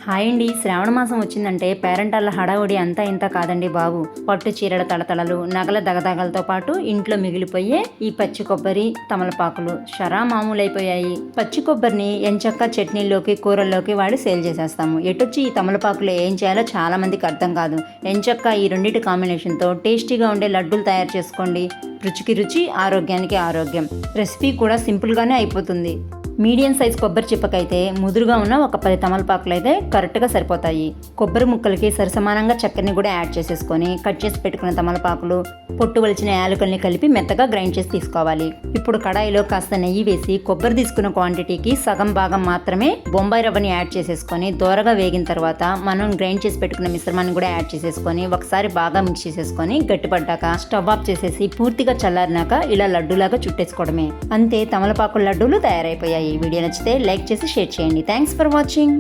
Hi అండి. శ్రావణ మాసం వచ్చిందంటే పేరెంటాళ్ళ హడావుడి అంతా ఇంత కాదండి బాబు. పట్టు చీరల తళతళలు, నగల దగదగలతో పాటు ఇంట్లో మిగిలిపోయే ఈ పచ్చి కొబ్బరి, తమలపాకులు షరా మామూలైపోయాయి. పచ్చి కొబ్బరిని ఎంచక్కా చట్నీల్లోకి, కూరల్లోకి వాడి సేల్ చేసేస్తాము. ఎటొచ్చి ఈ తమలపాకులు ఏం చేయాలో చాలా మందికి అర్థం కాదు. ఎంచక్కా ఈ రెండింటి కాంబినేషన్తో టేస్టీగా ఉండే లడ్డూలు తయారు చేసుకోండి. రుచికి రుచి, ఆరోగ్యానికి ఆరోగ్యం. రెసిపీ కూడా సింపుల్గానే అయిపోతుంది. మీడియం సైజ్ కొబ్బరి చిప్పకైతే ముదురుగా ఉన్న ఒక 10 తమలపాకులు అయితే కరెక్ట్గా సరిపోతాయి. కొబ్బరి ముక్కలకి సరిసమానంగా చక్కెరని కూడా యాడ్ చేసేసుకొని కట్ చేసి పెట్టుకున్న తమలపాకులు, పొట్టు వలిచిన యాలకుల్ని కలిపి మెత్తగా గ్రైండ్ చేసి తీసుకోవాలి. ఇప్పుడు కడాయిలో కాస్త నెయ్యి వేసి కొబ్బరి తీసుకున్న క్వాంటిటీకి సగం భాగం మాత్రమే బొంబాయి రవ్వని యాడ్ చేసేసుకొని దోరగా వేగిన తర్వాత మనం గ్రైండ్ చేసి పెట్టుకున్న మిశ్రమాన్ని కూడా యాడ్ చేసేసుకొని ఒకసారి బాగా మిక్స్ చేసేసుకొని గట్టిపడ్డాక స్టవ్ ఆఫ్ చేసేసి పూర్తిగా చల్లారినాక ఇలా లడ్డూలాగా చుట్టేసుకోవడమే. అంతే, తమలపాకుల లడ్డూలు తయారైపోయాయి. ఈ వీడియో నచ్చితే లైక్ చేసి షేర్ చేయండి. Thanks for watching.